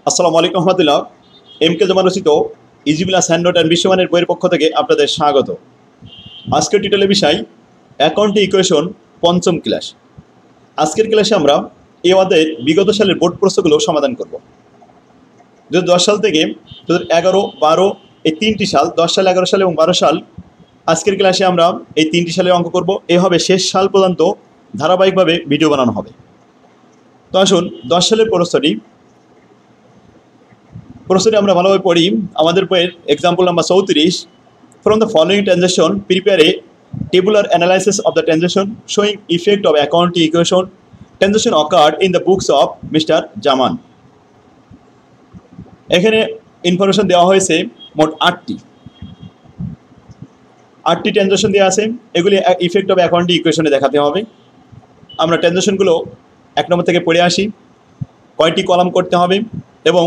আসসালামু আলাইকুম রহমতুল্লাহ। এমকে জমা রচিত ইজিবিলাস হ্যান্ডনোট অ্যান্ড বিশ্বমানের বইয়ের পক্ষ থেকে আপনাদের স্বাগত। আজকের টিটেলের বিষয় অ্যাকাউন্টিং ইকুয়েশন পঞ্চম ক্লাস। আজকের ক্লাসে আমরা এই আমাদের বিগত সালের বোর্ড প্রশ্নগুলো সমাধান করব। 2010 সাল থেকে 2011, 12 এই তিনটি সাল, 10 সাল, 11 সাল এবং 12 সাল, আজকের ক্লাসে আমরা এই তিনটি সালের অঙ্ক করব। এভাবে শেষ সাল পর্যন্ত ধারাবাহিকভাবে ভিডিও বানানো হবে। তো আসুন 10 সালের প্রশ্নটি আমরা ভালোভাবে পড়ি। আমাদের বইয়ের example number 34, from the following transaction prepare a tabular analysis of the transaction showing effect of accounting equation transaction occurred in the books of mister Zaman. এখানে ইনফরমেশন দেওয়া হয়েছে মোট 8টি ট্রানজাকশন দেওয়া আছে। এগুলি ইফেক্ট অফ অ্যাকাউন্টিং ইকুয়েশনে দেখাতে হবে। আমরা ট্রানজাকশনগুলো 1 নম্বর থেকে পড়ে আসি। কয়টি কলাম করতে হবে এবং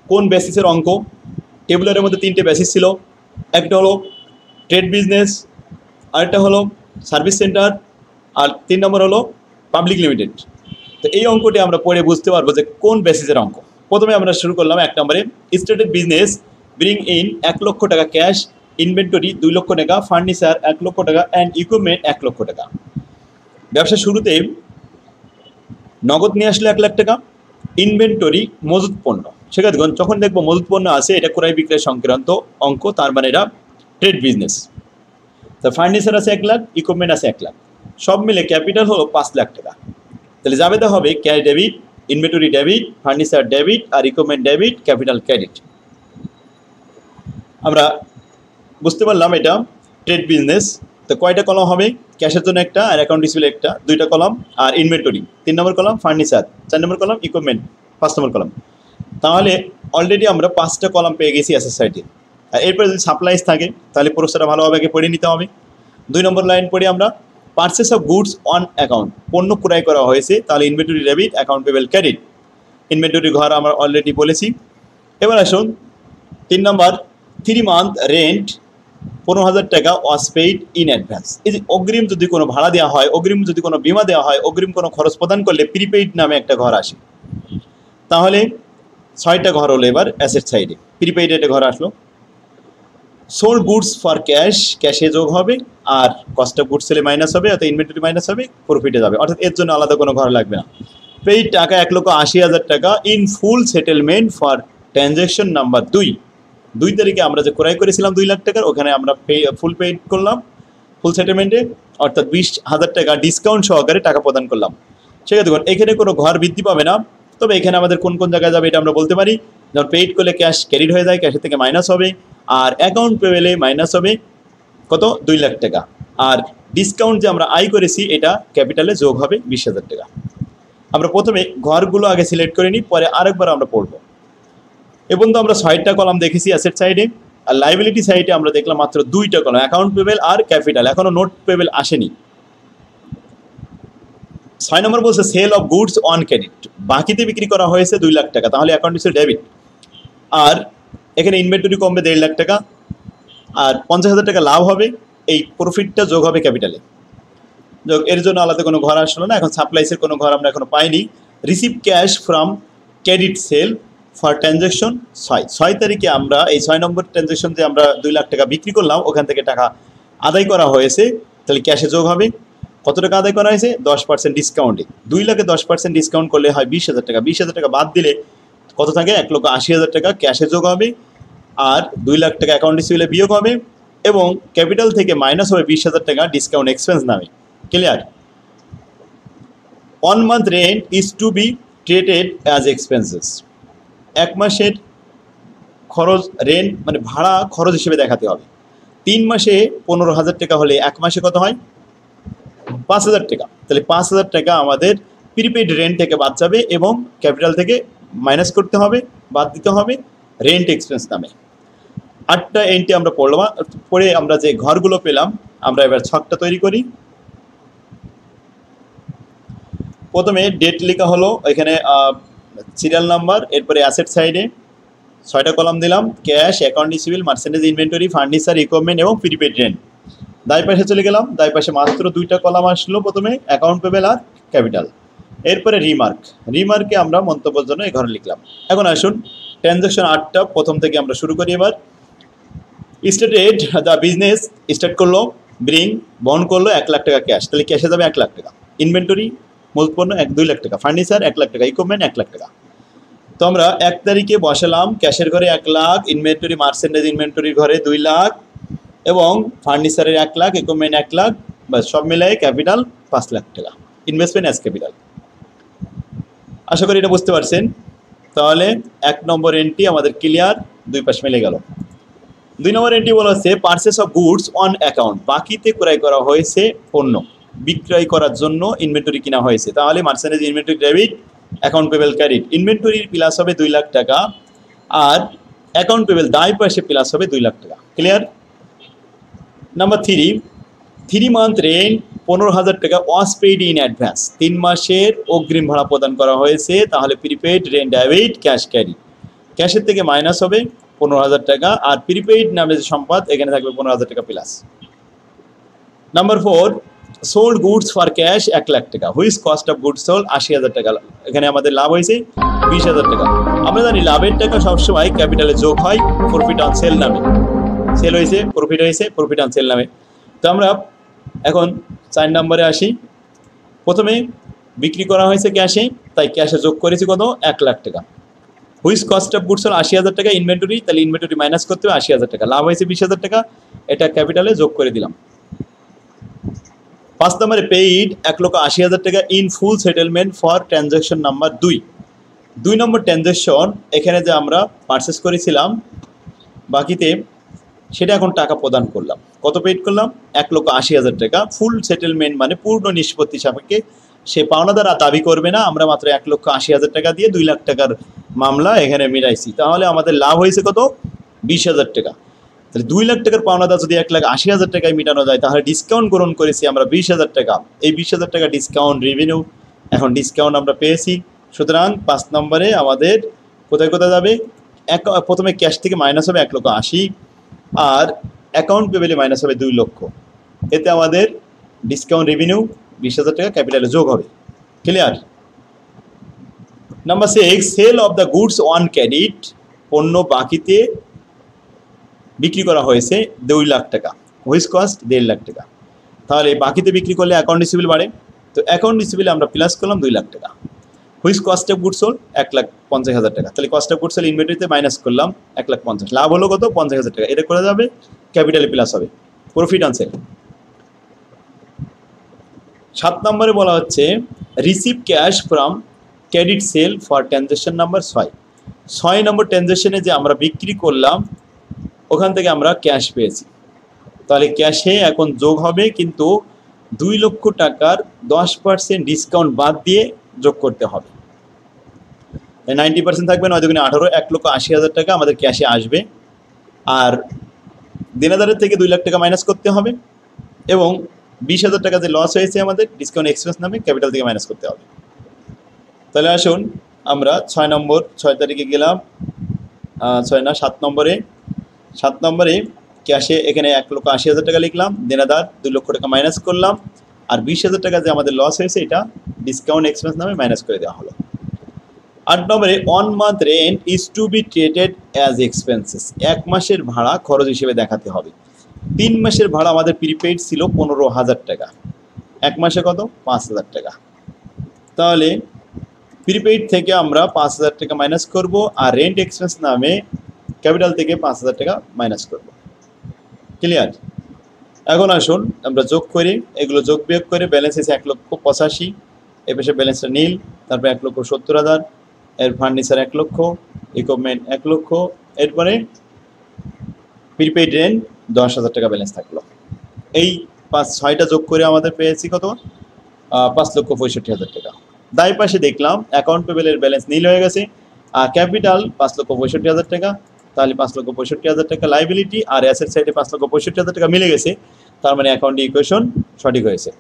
কোন বেসিসের অঙ্ক। টেবুলারের মধ্যে 3টে বেসিস ছিল। একটা হলো ট্রেড বিজনেস, আরেকটা হলো সার্ভিস সেন্টার, আর 3 নম্বর হলো পাবলিক লিমিটেড। তো এই অঙ্কটি আমরা পড়ে বুঝতে পারবো যে কোন বেসিসের অঙ্ক। প্রথমে আমরা শুরু করলাম 1 নম্বরে, স্টার্টেড বিজনেস ব্রিং ইন 1 লক্ষ টাকা ক্যাশ, ইনভেন্টরি 2 লক্ষ টাকা, ফার্নিচার 1 লক্ষ টাকা অ্যান্ড ইকুইপমেন্ট 1 লক্ষ টাকা। ব্যবসার শুরুতে নগদ নিয়ে আসলে 1 লাখ টাকা, ইনভেন্টরি মজুত পণ্য। সেক্ষেত্রে যখন দেখবো মজুত পণ্য আছে, এটা ক্রয় বিক্রয় সংক্রান্ত অঙ্ক, তার মানে এটা ট্রেড বিজনেস। তো ফার্নিচার আছে 1 লাখ, ইকুইপমেন্ট আছে 1 লাখ, সব মিলে ক্যাপিটাল হলো 5 লাখ টাকা। তাহলে যাবেদা হবে cash debit, inventory debit, furniture debit আর ইকুইপমেন্ট ডেবিট, ক্যাপিটাল ক্রেডিট। আমরা বুঝতে পারলাম এটা ট্রেড বিজনেস। তো কয়টা কলাম হবে? ক্যাশের জন্য একটা, আর অ্যাকাউন্ট রিসিভেবল একটা, 2টা কলাম, আর ইনভেন্টরি 3 নম্বর কলাম, ফার্নিচার 4 নম্বর কলাম, ইকুইপমেন্ট 5 নম্বর কলাম। তাহলে অলরেডি আমরা 5টা কলাম পেয়ে গেছি অ্যাসেট সাইডে। আর এরপরে যদি সাপ্লাইজ থাকে তাহলে প্রশ্নটা ভালোভাবে আগে পড়ে নিতে হবে। 2 নম্বর লাইন পড়ে আমরা purchase of goods on account, পণ্য ক্রয় করা হয়েছে, তাহলে inventory debit, account payable credit. Inventory ঘর আমরা অলরেডি বলেছি। এবার আসুন 3 নম্বর, 3 মান্থ রেন্ট 15,000 টাকা ওয়াজ পেইড ইন অ্যাডভান্স। এই যে অগ্রিম যদি কোনো ভাড়া দেওয়া হয়, অগ্রিম যদি কোনো বিমা দেওয়া হয়, অগ্রিম কোনো খরচ প্রদান করলে প্রিপেইড নামে একটা ঘর আসে। তাহলে 6টা ঘর হলো এবার অ্যাসেট সাইডে, প্রিপেইড একটা ঘর আসলো। সোল্ড গুডস ফর ক্যাশ, ক্যাশে যোগ হবে, আর কস্ট অফ গুডস সেলে মাইনাস হবে, অর্থাৎ ইনভেন্টরি মাইনাস হবে, প্রফিটে যাবে, অর্থাৎ এর জন্য আলাদা কোনো ঘর লাগবে না। পেইড টাকা 1,80,000 টাকা in full settlement for transaction number 2 তারিখে আমরা যে ক্রয় করেছিলাম 2 লাখ টাকার, ওখানে আমরা ফুল পেইড করলাম ফুল সেটেলমেন্টে, অর্থাৎ 20,000 টাকা ডিসকাউন্ট সহকারে টাকা প্রদান করলাম। সেক্ষেত্রে দেখুন এখানে কোনো ঘর বৃদ্ধি পাবে না। তবে এখানে আমাদের কোন কোন জায়গায় যাবে এটা আমরা বলতে পারি। যখন পেইড করলে ক্যাশ ক্রেডিট হয়ে যায়, ক্যাশের থেকে মাইনাস হবে, আর অ্যাকাউন্ট পেবেলে মাইনাস হবে কত? 2 লাখ টাকা। আর ডিসকাউন্ট যে আমরা আয় করেছি এটা ক্যাপিটালে যোগ হবে 20,000 টাকা। আমরা প্রথমে ঘরগুলো আগে সিলেক্ট করে নিই, পরে আরেকবার আমরা পড়বো। এবং তো আমরা 6টা কলাম দেখেছি অ্যাসেট সাইডে, আর লাইবিলিটি সাইডে আমরা দেখলাম মাত্র 2টা কলাম, অ্যাকাউন্ট পেবেল আর ক্যাপিটাল। এখনো নোট পেবেল আসেনি। 6 নম্বর বলছে sale of goods on credit, বাকিতে বিক্রি করা হয়েছে 2 লাখ টাকা, তাহলে অ্যাকাউন্ট রিসিভেবল ডেবিট। আর এখানে ইনভেন্টরি কমবে 1.5 লাখ টাকা, আর 50,000 টাকা লাভ হবে, এই প্রফিটটা যোগ হবে ক্যাপিটালে। যোগ, এর জন্য আলাদা কোনো ঘর আসলো না। এখন সাপ্লাইসের কোনো ঘর আমরা এখনো পাইনি। Receive cash from credit sell for transaction 6 তারিখে আমরা এই 6 নম্বর ট্রানজ্যাকশন যে আমরা 2 লাখ টাকা বিক্রি করলাম, ওখান থেকে টাকা আদায় করা হয়েছে, তাহলে ক্যাশে যোগ হবে। কত টাকা আদায় করা হয়েছে? 10% ডিসকাউন্টে। 2 লাখে 10% ডিসকাউন্ট করলে হয় 20,000 টাকা। 20,000 টাকা বাদ দিলে কত থাকে? 1,80,000 টাকা ক্যাশে যোগ হবে, আর 2 লাখ টাকা অ্যাকাউন্ট রিসিভেবলে বিয়োগ হবে, এবং ক্যাপিটাল থেকে মাইনাস হবে 20,000 টাকা ডিসকাউন্ট এক্সপেন্স নামে। Clear? 1 month rent is to be treated as expenses. 1 মাসের খরচ, রেন্ট মানে ভাড়া, খরচ হিসেবে দেখাতে হবে। 3 মাসে 15,000 টাকা হলে 1 মাসে কত হয়? 5,000 টাকা। তাহলে 5,000 টাকা আমাদের প্রিপেইড রেন্ট থেকে বাদ যাবে, এবং ক্যাপিটাল থেকে মাইনাস করতে হবে, বাদ দিতে হবে রেন্ট এক্সপেন্স নামে। 8টা এন্ট্রি আমরা পড়লাম। পরে আমরা যে ঘরগুলো পেলাম, আমরা এবার ছকটা তৈরি করি। প্রথমে ডেট লেখা হলো, এখানে সিরিয়াল নাম্বার, এরপরে অ্যাসেট সাইডে 6টা কলাম দিলাম, cash, account receivable, merchandise, inventory, furniture, equipment এবং প্রিপেইড রেন্ট। দায় পাশে চলে গেলাম, দায় পাশে মাত্র 2টা কলাম আসলো, প্রথমে অ্যাকাউন্ট পেবেল আর ক্যাপিটাল। এরপরে রিমার্কে আমরা মন্তব্যের জন্য এই ঘরে লিখলাম। এখন আসুন ট্রানজাকশন 8টা প্রথম থেকে আমরা শুরু করি। এবার স্টার্টেড দ্য বিজনেস, স্টার্ট করলো, ব্রিং বহন করলো 1 লাখ টাকা ক্যাশ, তাহলে ক্যাশে যাবে 1 লাখ টাকা। ইনভেন্টরি মূল পণ্য 2 লাখ টাকা, ফার্নিচার 1 লাখ টাকা, ইকুইপমেন্ট 1 লাখ টাকা। তো আমরা 1 তারিখে বসালাম ক্যাশের ঘরে 1 লাখ, ইনভেন্টরি মার্চেন্ডাইজ ইনভেন্টরির ঘরে 2 লাখ এবং ফার্নিচারের 1 লাখ, ইকুইপমেন্ট 1 লাখ, বাস সব মিলাই ক্যাপিটাল 5 লাখ টাকা, ইনভেস্টমেন্ট অ্যাজ ক্যাপিটাল। আশা করি এটা বুঝতে পারছেন। তাহলে 1 নম্বর এন্ট্রি আমাদের ক্লিয়ার, 2 পাশ মিলে গেল। 2 নম্বর এন্ট্রি বলা হচ্ছে purchase of goods on account, বাকিতে ক্রয় করা হয়েছে পণ্য, বিক্রয় করার জন্য ইনভেন্টরি কিনা হয়েছে। তাহলে merchandise inventory debit, account payable credit. ইনভেন্টরির প্লাস হবে 2 লাখ টাকা আর অ্যাকাউন্ট পেবেল দায় পাশে প্লাস হবে 2 লাখ টাকা। ক্লিয়ার? নাম্বার 3 মান্থ রেন্ট 15,000 টাকা ওয়াজ পেইড ইন অ্যাডভান্স, 3 মাসের অগ্রিম ভাড়া প্রদান করা হয়েছে। তাহলে prepaid rent debit, cash carry, ক্যাশের থেকে মাইনাস হবে 15,000 টাকা আর প্রিপেইড নামে যে সম্পদ এখানে থাকবে 15,000 টাকা plus. Number 4 sold goods for cash 1 lakh টাকা, which cost of goods sold 80,000 টাকা। এখানে আমাদের লাভ হয়েছে 20,000 টাকা। আমরা জানি লাভের টাকা সবসময় ক্যাপিটালে যোগ হয় প্রফিট অন সেল নামে, সেল হয়েছে প্রফিট হয়েছে প্রফিট অন সেল নামে। তো আমরা এখন 4 নম্বরে আসি। প্রথমে বিক্রি করা হয়েছে ক্যাশে, তাই ক্যাশে যোগ করেছি কত 1 লাখ টাকা। Which cost of goods sold 80,000 টাকা, ইনভেন্টরি, তাহলে ইনভেন্টরি মাইনাস করতে হবে 80,000 টাকা, লাভ হয়েছে 20,000 টাকা, এটা ক্যাপিটালে যোগ করে দিলাম। 5 নম্বরে পেইড 1,80,000 টাকা in full settlement for transaction number 2 number transaction, এখানে যে আমরা পারচেস করেছিলাম বাকিতে সেটা এখন টাকা প্রদান করলাম। কত পেইড করলাম 1,80,000 টাকা। ফুল সেটেলমেন্ট মানে পূর্ণ নিষ্পত্তি সাপেক্ষে সে পাওনাদার দাবি করবে না, আমরা মাত্র 1,80,000 টাকা দিয়ে 2 লাখ টাকার মামলা এখানে মিলাইছি। তাহলে আমাদের লাভ হয়েছে কত 20,000 টাকা। তাহলে 2 লাখ টাকার পাওনাদার যদি 1,80,000 টাকায় মেটানো যায় তাহলে ডিসকাউন্ট গ্রহণ করেছি আমরা 20,000 টাকা। এই 20,000 টাকা ডিসকাউন্ট রেভিনিউ, এখন ডিসকাউন্ট আমরা পেয়েছি। সুতরাং 5 নম্বরে আমাদের কোথায় কোথায় যাবে, প্রথমে ক্যাশ থেকে মাইনাস হবে 1,80,000 আর অ্যাকাউন্ট পেবেলে মাইনাস হবে 2 লক্ষ। এতে আমাদের ডিসকাউন্ট রেভিনিউ 20,000 টাকা ক্যাপিটালে যোগ হবে। Clear? Number 6 sale of the goods on credit, পণ্য বাকিতে বিক্রি করা হয়েছে 2 লাখ টাকা, হুইচ কস্ট 1.5 লাখ টাকা। তাহলে বাকিতে বিক্রি করলে অ্যাকাউন্ট রিসিভেবল বাড়ে, তো অ্যাকাউন্ট রিসিভেবল আমরা প্লাস করলাম 2 লাখ টাকা। Which cost of goods sold 1,50,000 টাকা, তাহলে কস্ট অফ গুডস সোল্ড ইনভেন্টরিতে মাইনাস করলাম 1,50,000, লাভ হলো কত 50,000 টাকা। এটা করা যাবে ক্যাপিটালে প্লাস হবে প্রফিট অন সেল। 7 নম্বরে বলা হচ্ছে receive cash from credit sell for transaction number 6 নম্বর ট্রানজাকশনে যে আমরা বিক্রি করলাম ওখান থেকে আমরা ক্যাশ পেয়েছি। তাহলে ক্যাশে এখন যোগ হবে কিন্তু 2 লক্ষ টাকার 10% ডিসকাউন্ট বাদ দিয়ে যোগ করতে হবে। 90% থাকবে 9 দুগুণে 18, 1,80,000 টাকা আমাদের ক্যাশে আসবে আর দেনাদারের থেকে 2 লাখ টাকা মাইনাস করতে হবে এবং 20,000 টাকা যে লস হয়েছে আমাদের ডিসকাউন্ট এক্সপেন্স নামে ক্যাপিটাল থেকে মাইনাস করতে হবে। তাহলে আসুন আমরা 6 তারিখে গেলাম, 7 নম্বরে ক্যাশে এখানে 1,80,000 টাকা লিখলাম, দেনাদার 2 লক্ষ টাকা মাইনাস করলাম আর 20,000 টাকা যে আমাদের লস হয়েছে এটা ডিসকাউন্ট এক্সপেন্স নামে মাইনাস করে দেওয়া হলো। 8 নম্বরে 1 month rent is to be treated as expenses, 1 মাসের ভাড়া খরচ হিসেবে দেখাতে হবে। 3 মাসের ভাড়া আমাদের প্রিপেইড ছিল 15,000 টাকা, 1 মাসে কত 5,000 টাকা। তাহলে প্রিপেইড থেকে আমরা 5,000 টাকা মাইনাস করব আর রেন্ট এক্সপেন্স নামে ক্যাপিটাল থেকে 5,000 টাকা মাইনাস করব। ক্লিয়ার? এখন আসুন আমরা যোগ করি, এগুলো যোগ বিয়োগ করে ব্যালেন্স এসে 1,85,000, এ পাশে ব্যালেন্সটা নীল, তারপরে 1,70,000, এর ফার্নিচার 1 লক্ষ, ইকুইপমেন্ট 1 লক্ষ, এরপরে প্রিপেইড রেন্ট 10,000 টাকা ব্যালেন্স থাকলো। এই 6টা যোগ করে আমাদের পেয়েছি কত 5,65,000 টাকা। দায় পাশে দেখলাম অ্যাকাউন্ট পেবেলের ব্যালেন্স নীল হয়ে গেছে আর ক্যাপিটাল 5,65,000 টাকা, তাহলে 5,65,000 টাকা লাইবিলিটি আর অ্যাসেট সাইডে 5,65,000 টাকা মিলে গেছে, তার মানে অ্যাকাউন্ট ইকুয়েশন সঠিক হয়েছে।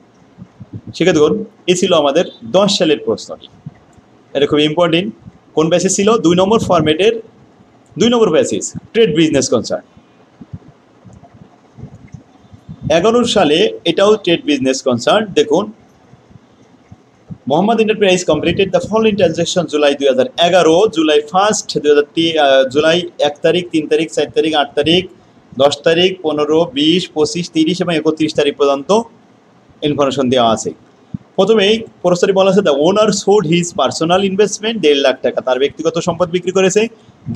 শিখে দেখুন, এই ছিল আমাদের 10 সালের প্রশ্নটি। এটা খুব ইম্পর্টেন্ট। কোন বেসিস ছিল? 2 নম্বর ফরম্যাটের 2 নম্বর বেসিস ট্রেড বিজনেস কনসার্ন। 11 সালে এটাও ট্রেড বিজনেস কনসার্ন। দেখুন Mohammad enterprise completed the following transaction July 2011, July 1, July 1 তারিখ, 3 তারিখ, 4 তারিখ, 8 তারিখ, 10 তারিখ, 15, 20, 25, 30 এবং 31 তারিখ পর্যন্ত ইনফরমেশন দেওয়া আছে। প্রথমেই প্রস্তাবে বলা আছে the owner sold his personal investment 1.5 lakh টাকা, তার ব্যক্তিগত সম্পদ বিক্রি করেছে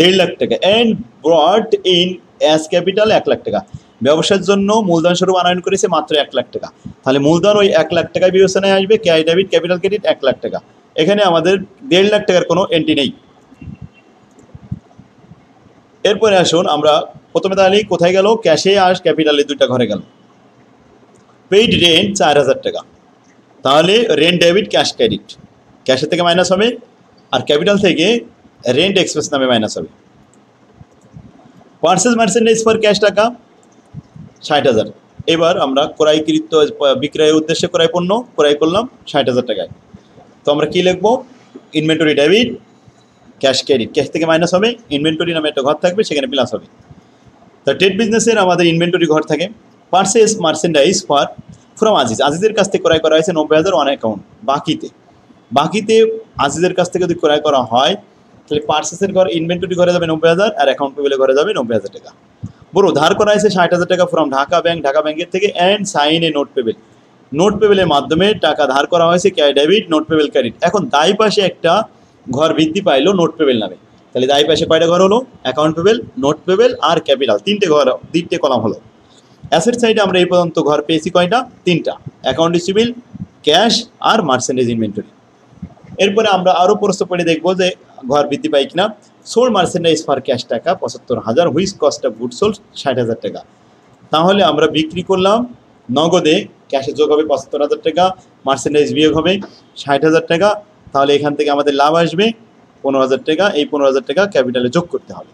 1.5 লাখ টাকা, and brought in as capital 1 lakh টাকা, ব্যবসার জন্য মূলধন স্বরূপ আনয়ন করেছে মাত্র 1 লাখ টাকা। তাহলে মূলধন ওই 1 লাখ টাকায় বিবেচনায় আসবে, cash debit capital credit 1 lakh টাকা। এখানে আমাদের 1.5 লাখ টাকার কোনো এন্ট্রি নেই। এরপরে আসুন আমরা প্রথমে তাহলে কোথায় গেল, ক্যাশে আর ক্যাপিটালে দুইটা ঘরে গেল। পেইড রেন্ট 4000 টাকা, তাহলে রেন্ট ডেবিট ক্যাশ ক্রেডিট, ক্যাশের থেকে মাইনাস হবে আর ক্যাপিটাল থেকে রেন্ট এক্সপেন্স নামে মাইনাস হবে। পার্সেস মার্চেন্ডাইজ ফর ক্যাশ টাকা 60,000। এবার আমরা ক্রয়কৃত বিক্রয়ের উদ্দেশ্যে ক্রয় পণ্য ক্রয় করলাম 60,000 টাকায়। তো আমরা কি লিখবো, inventory debit cash credit, cash থেকে মাইনাস হবে, ইনভেন্টরি নামে একটা ঘর থাকবে সেখানে প্লাস হবে। তো ট্রেড বিজনেসের আমাদের ইনভেন্টরি ঘর থাকে। পার্সেস মার্চেন্ডাইজ ফ্রম আজিজ, আজিজের কাছ থেকে ক্রয় করা হয়েছে 90,000 অন অ্যাকাউন্ট, বাকিতে আজিজের কাছ থেকে যদি ক্রয় করা হয় তাহলে পার্সেসের ঘর ইনভেন্টরি ঘরে যাবে 90,000 আর অ্যাকাউন্ট পেবেলের ঘরে যাবে 90,000 টাকা। বড় ধার করা হয়েছে 60,000 টাকা ফ্রম ঢাকা ব্যাংকের থেকে, অ্যান্ড সাইন এ নোট পেবেলের মাধ্যমে টাকা ধার করা হয়েছে cash debit note payable credit. এখন দায় পাশে একটা ঘর বৃদ্ধি পাইলো নোট পেবেল নামে, তাহলে দায় পাশে কয়টা ঘর হলো, অ্যাকাউন্ট পেবেল, নোট পেবেল আর ক্যাপিটাল, 3টে ঘর, 3টে কলাম হলো। অ্যাসেট সাইডে আমরা এই পর্যন্ত ঘর পেয়েছি কয়টা, 3টা, অ্যাকাউন্ট রিসিভেবল, ক্যাশ আর মার্চেন্ডাইজ ইনভেন্টরি। এরপরে আমরা আরও প্রশ্ন পড়ে দেখবো যে ঘর বৃদ্ধি পাই কিনা। সোল্ড মার্চেন্ডাইজ ফর ক্যাশ টাকা 75,000, which cost of good sold 60,000 টাকা। তাহলে আমরা বিক্রি করলাম নগদে, ক্যাশে যোগ হবে 75,000 টাকা, মার্চেন্ডাইজ বিয়োগ হবে 60,000 টাকা, তাহলে এখান থেকে আমাদের লাভ আসবে 15,000 টাকা। এই 15,000 টাকা ক্যাপিটালে যোগ করতে হবে।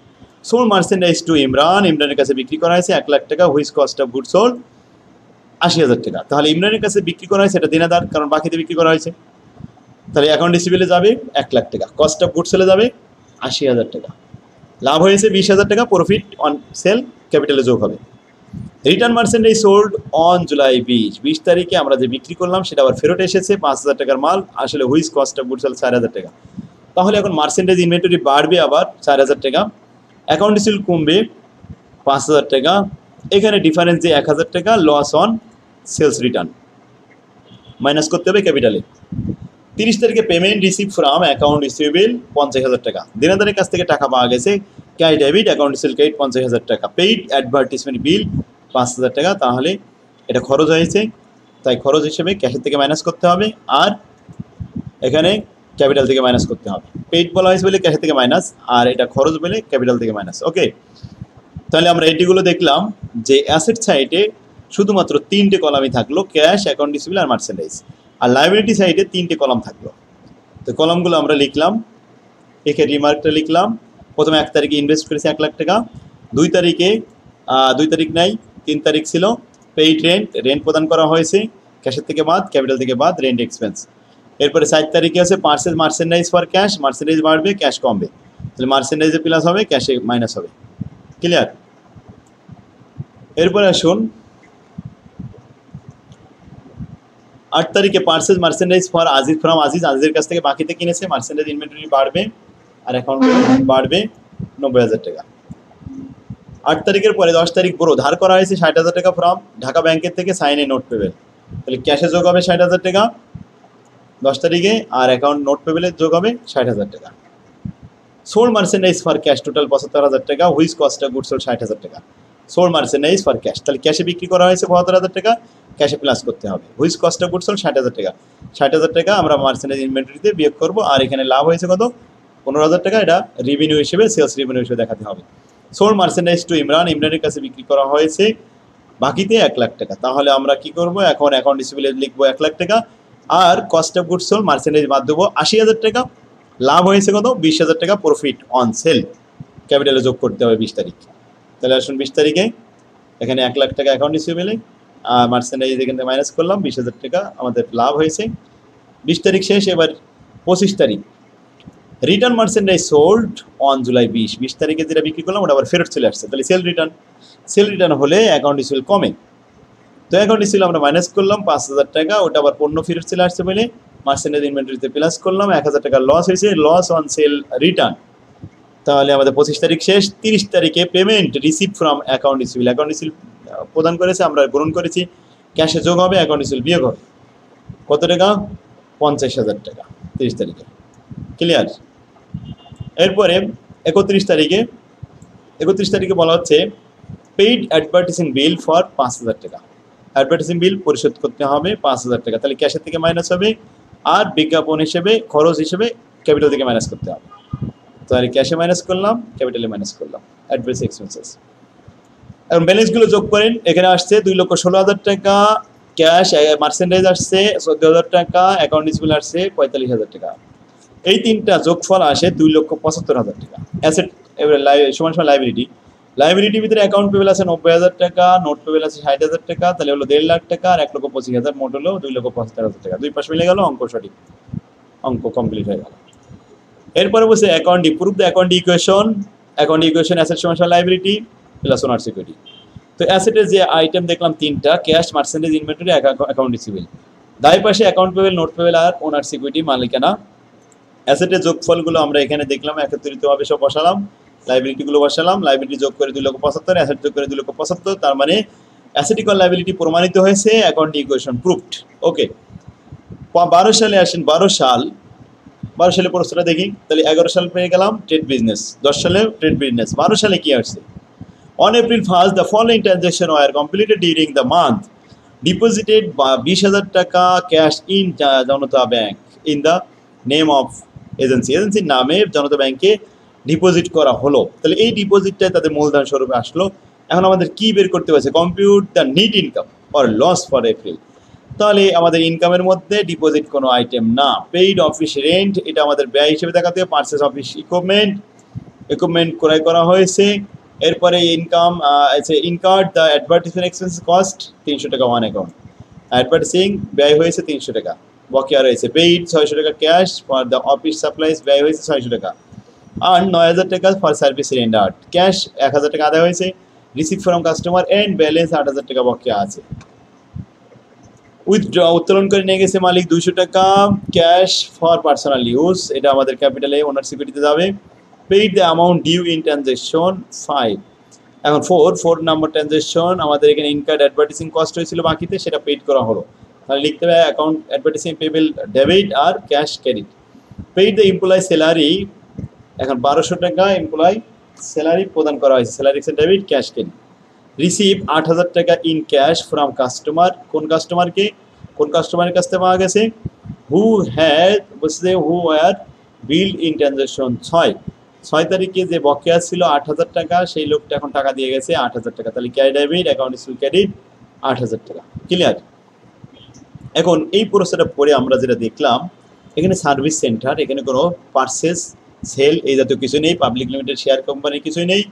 সোল্ড মার্চেন্ডাইজ টু ইমরানের কাছে বিক্রি করা হয়েছে 1 লাখ টাকা, which cost of good sold 80,000 টাকা। তাহলে ইমরানের কাছে বিক্রি করা হয়েছে এটা দেনাদার, কারণ বাকিতে বিক্রি করা হয়েছে। তাহলে অ্যাকাউন্ট রিসিভেবলে যাবে 1 লাখ টাকা, কস্ট অফ গুড সেলে যাবে 80,000 টাকা, লাভ হয়েছে 20,000 টাকা, প্রফিট অন সেল ক্যাপিটালে যোগ হবে। Return merchandise sold on July 20 তারিখে আমরা যে বিক্রি করলাম সেটা আবার ফেরত এসেছে 5,000 টাকার মাল, আসলে which cost of good sale 4,000 টাকা। তাহলে এখন মার্চেন্ডাইজ ইনভেন্টরি বাড়বে আবার 4,000 টাকা, অ্যাকাউন্ট রিসিভেবল কমবে 5,000 টাকা, এখানে ডিফারেন্স দিয়ে 1,000 টাকা, loss on sales return minus করতে হবে ক্যাপিটালে। 30 তারিখে payment receive from account receivable 50,000 টাকা, দেনাদারের কাছ থেকে টাকা পাওয়া গেছে, cash debit account receivable credit 50,000 টাকা, পেইড অ্যাডভার্টিসমেন্ট বিল 5,000 টাকা। তাহলে এটা খরচ হয়েছে, তাই খরচ হিসেবে ক্যাশের থেকে মাইনাস করতে হবে আর এখানে ক্যাপিটাল থেকে মাইনাস করতে হবে। পেইড বলা হয়েছে বলে ক্যাশের থেকে মাইনাস, আর এটা খরচ বলে ক্যাপিটাল থেকে মাইনাস। ওকে, তাহলে আমরা এটিগুলো দেখলাম যে অ্যাসেট সাইডে শুধুমাত্র 3টে কলামই থাকলো, ক্যাশ, অ্যাকাউন্ট রিসিভেবল আর মার্চেন্ডাইজ, আর লাইবিলিটি সাইডে 3টে কলাম থাকলো। তো কলামগুলো আমরা লিখলাম, এখানে রিমার্কটা লিখলাম। প্রথমে 1 তারিখে ইনভেস্ট করেছে 1 লাখ টাকা, 2 তারিখ নাই, 3 তারিখ ছিল, পেইড রেন্ট প্রদান করা হয়েছে, ক্যাশের থেকে বাদ, ক্যাপিটাল থেকে বাদ, রেন্ট এক্সপেন্স। এরপরে 4 তারিখে আছে purchase merchandise for cash, merchandise বাড়বে ক্যাশ কমবে, তাহলে মার্চেন্ডাইজে প্লাস হবে, ক্যাশে মাইনাস হবে। ক্লিয়ার? এরপরে আসুন 8 তারিখে purchase merchandise for Aziz from আজিজের কাছ থেকে বাকিতে কিনেছে, মার্চেন্ডাইজ ইনভেন্টরি বাড়বে আর অ্যাকাউন্ট বাড়বে 90,000 টাকা। 8 তারিখের পরে 10 তারিখ বড় ধার করা হয়েছে 60,000 টাকা ফ্রম ঢাকা ব্যাংকের থেকে, সাইন এ নোট পেবেল, তাহলে ক্যাশে যোগ হবে 60,000 টাকা 10 তারিখে, আর অ্যাকাউন্ট নোট পেবেলে যোগ হবে 60,000 টাকা। Sold merchandise for cash total 75,000 টাকা, which cost of good sold 60,000 টাকা। সোল্ড মার্চেন্ডাইজ ফর ক্যাশ, তাহলে ক্যাশে বিক্রি করা হয়েছে 75,000 টাকা, ক্যাশে প্লাস করতে হবে, which cost of good sold 60,000 টাকা। 60,000 টাকা আমরা মার্চেন্ডাইজ ইনভেন্টরিতে বিয়োগ করবো, আর এখানে লাভ হয়েছে কত, 15,000 টাকা, এটা রেভিনিউ হিসেবে, সেলস রেভিনিউ হিসেবে দেখাতে হবে। সোল্ড মার্চেন্ডাইজ টু ইমরানের কাছে বিক্রি করা হয়েছে বাকিতে 1 লাখ টাকা, তাহলে আমরা কি করব, এখন অ্যাকাউন্ট রিসিভেবলে লিখবো 1 লাখ টাকা, আর cost of good sold merchandise বাদ দেবো 80,000 টাকা, লাভ হয়েছে কত, 20,000 টাকা, প্রফিট অন সেল ক্যাপিটালে যোগ করতে হবে 20 তারিখ। তাহলে আসুন 20 তারিখে এখানে 1 লাখ টাকা অ্যাকাউন্ট রিসিভেবলে, মার্চেন্ডাইজ এখান থেকে মাইনাস করলাম, 20,000 টাকা আমাদের লাভ হয়েছে। 20 তারিখ শেষ, এবার 25 তারিখ return merchandise sold on July 20 তারিখে যেটা বিক্রি করলাম ওটা আবার ফেরত চলে আসছে, তাহলে সেল রিটার্ন হলে অ্যাকাউন্ট রিসিভেবল কমে, তো অ্যাকাউন্ট রিসিভেবল আমরা মাইনাস করলাম 5,000 টাকা, ওটা আবার পণ্য ফেরত চলে আসছে বলে মার্চেন্ডাইজ ইনভেন্টরিতে প্লাস করলাম, 1000 টাকা লস হয়েছে, লস অন সেল রিটার্ন। তাহলে আমাদের 25 তারিখ শেষ, 30 তারিখে payment receive from account receivable, account receivable প্রদান করেছে, আমরা গ্রহণ করেছি, ক্যাশে যোগ হবে, অ্যাকাউন্ট রিসিভিল বিয়োগ হবে। কত টাকা? 50,000 টাকা 30 তারিখে। ক্লিয়ার? এরপরে 31 তারিখে বলা হচ্ছে পেইড অ্যাডভার্টাইজিং বিল ফর 5,000 টাকা। অ্যাডভার্টাইজিং বিল পরিশোধ করতে হবে 5,000 টাকা। তাহলে ক্যাশের থেকে মাইনাস হবে, আর বিজ্ঞাপন হিসেবে খরচ হিসেবে ক্যাপিটাল থেকে মাইনাস করতে হবে। তাহলে ক্যাশে মাইনাস করলাম, ক্যাপিটালে মাইনাস করলাম, অ্যাডভার্টাইজিং এক্সপেন্সেস। এখন ব্যালেন্সগুলো যোগ করেন, এখানে আসছে 2,16,000 টাকা, ক্যাশ মার্চেন্ডাইজ আসছে 14,000 টাকা, অ্যাকাউন্ট রিসিভিল আসছে 45,000 টাকা। এই তিনটা যোগফল আসে 2,75,000 টাকা। অ্যাসেট সমান সমান লাইবিলিটি, লাইবিলিটির ভিতরে অ্যাকাউন্ট পেবেল আছে 90,000 টাকা, নোট পেবেল আছে 60,000 টাকা, তাহলে হলো 1.5 লাখ টাকা, আর 1,25,000, মোট হলো 2,75,000 টাকা। দুই পাশ মিলে গেল, অঙ্ক সঠিক, অঙ্ক কমপ্লিট হয়ে গেল। এরপরে বলছে account proof the account equation, asset সমান সমান লাইবিলিটি প্লাস ওনার সিকিউরিটি। তো অ্যাসেটের যে আইটেম দেখলাম তিনটা, ক্যাশ, মার্চেন্ডাইজ, ইনভেন্টরি, অ্যাকাউন্ট রিসিভিল। দায় পাশে অ্যাকাউন্ট পেবেল, নোট পেবেল আর ওনার সিকিউরিটি, মালিকানা। অ্যাসেটের যোগফলগুলো আমরা এখানে দেখলাম, একত্রিতভাবে সব বসালাম, লাইবিলিটিগুলো বসালাম, লাইবিলিটি যোগ করে 2,75,000, অ্যাসেট যোগ করে 2,75,000, তার মানে অ্যাসেট ইকুয়াল লাইবিলিটি প্রমাণিত হয়েছে, অ্যাকাউন্ট ইকুয়েশন প্রুফড। ওকে, 12 সালে আসেন, 12 সালে প্রশ্নটা দেখি। তাহলে 11 সাল পেয়ে গেলাম ট্রেড বিজনেস, 10 সালে ট্রেড বিজনেস, 12 সালে কি আসছে? On April 1st, the following transactions were completed during the month. Deposited 20,000 টাকা cash in Janata bank in the name of agency, এজেন্সির নামে জনতা ব্যাংকে ডিপোজিট করা হলো। তাহলে এই ডিপোজিটটাই তাদের মূলধন স্বরূপে আসলো। এখন আমাদের কি বের করতে হয়েছে? Compute the net income or loss for April. তাহলে আমাদের ইনকামের মধ্যে ডিপোজিট কোনো আইটেম না। পেইড অফিস রেন্ট, এটা আমাদের ব্যয় হিসেবে দেখাতে হবে। পারচেস অফিস ইকুইপমেন্ট ক্রয় করা হয়েছে। এরপরে income incurred the advertisement expense cost 300 টাকা ওয়ান অ্যাকাউন্ট, অ্যাডভার্টাইজিং ব্যয় হয়েছে 300 টাকা, বকেয়া রয়েছে। পেইড 600 টাকা cash for the office supplies, ব্যয় হয়েছে 600 টাকা। আর 9,000 টাকা ফর সার্ভিস রেন্ডার, ক্যাশ 1,000 টাকা আদায় হয়েছে। Receive from customer and balance 8,000 টাকা বকেয়া আছে। উইথড্র উত্তোলন করে নিয়ে গেছে মালিক 200 টাকা, ক্যাশ ফর পার্সোনাল ইউজ, এটা আমাদের ক্যাপিটালে ওনার সিকিউরিটিতে যাবে। Paid the amount due in transaction 5। এখন 4 নম্বর ট্রানজ্যাকশন, আমাদের এখানে ইনকার্ড অ্যাডভার্টাইজিং কস্ট হয়েছিল বাকিতে, সেটা পেইড করা হলো। তাহলে লিখতে হবে অ্যাকাউন্ট অ্যাডভার্টাইজিং পেবেল ডেবিট আর cash credit. Paid the employ salary, এখন 1200 টাকা এমপ্লয় স্যালারি প্রদান করা হয়েছে, salary debit, cash credit. Receive 8,000 টাকা ইন ক্যাশ ফ্রম কাস্টমার, কোন কাস্টমারের কাছ থেকে পাওয়া গেছে? হু হ্যাড বলছে who were bill in transaction 6 তারিখে যে বকেয়া ছিল 8,000 টাকা, সেই লোকটা এখন টাকা দিয়ে গেছে 8,000 টাকা। তাহলে cash debit, account receive credit 8,000 টাকা। ক্লিয়ার? এখন এই প্রসেসটা পরে আমরা যেটা দেখলাম, এখানে সার্ভিস সেন্টার, এখানে কোনো পারচেস সেল এই জাতীয় কিছু নেই, পাবলিক লিমিটেড শেয়ার কোম্পানির কিছুই নেই,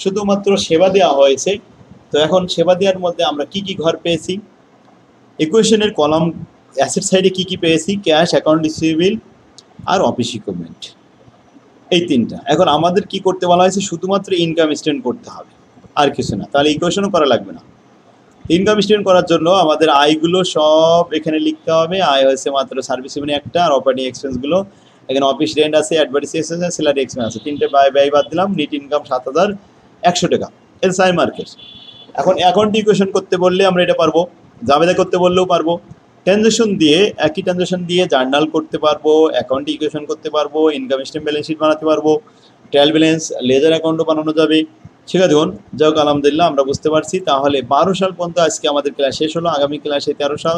শুধুমাত্র সেবা দেওয়া হয়েছে। তো এখন সেবা দেওয়ার মধ্যে আমরা কি কি ঘর পেয়েছি? ইকুয়েশনের কলাম অ্যাসেট সাইডে কি কি পেয়েছি? ক্যাশ, অ্যাকাউন্ট রিসিভেবল আর অফিস ইকুইপমেন্ট, এই তিনটা। এখন আমাদের কি করতে বলা হয়েছে? শুধুমাত্র ইনকাম স্টেটমেন্ট করতে হবে, আর কিছু না। তাহলে ইকুয়েশনও করা লাগবে না। ইনকাম স্টেটমেন্ট করার জন্য আমাদের আয়গুলো সব এখানে লিখতে হবে। আয় হয়েছে মাত্র সার্ভিস রেভিনিউ একটা, আর অপারেটিং এক্সপেন্সগুলো এখানে অফিস রেন্ট আছে, অ্যাডভার্টাইজিং এক্সপেন্স আছে, স্যালারি এক্সপেন্স আছে, তিনটে ব্যয় বাদ দিলাম। নেট ইনকাম 7,100 টাকা, এসআই মার্কেট। এখন অ্যাকাউন্ট ইকুয়েশন করতে বললে আমরা এটা পারবো, জাবেদা করতে বললেও পারবো। ট্রানজ্যাকশন দিয়ে, একই ট্রানজ্যাকশন দিয়ে জার্নাল করতে পারবো, অ্যাকাউন্ট ইকুয়েশন করতে পারবো, ইনকাম স্টেটমেন্ট ব্যালেন্স শিট বানাতে পারবো, ট্রায়াল ব্যালেন্স, লেজার অ্যাকাউন্টও বানানো যাবে। ঠিক আছে, দেখুন যাক আলহামদুলিল্লাহ আমরা বুঝতে পারছি। তাহলে 12 সাল পর্যন্ত আজকে আমাদের ক্লাস শেষ হলো। আগামী ক্লাসে 13 সাল,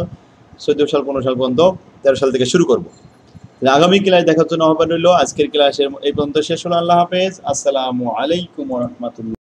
14 সাল, 15 সাল পর্যন্ত, 13 সাল থেকে শুরু করবো। আগামী ক্লাস দেখার জন্য আহ্বান রইল। আজকের ক্লাসের এই পর্যন্ত শেষ হলো। আল্লাহ হাফেজ, আসসালামু আলাইকুম ওয়া রাহমাতুল্লাহ।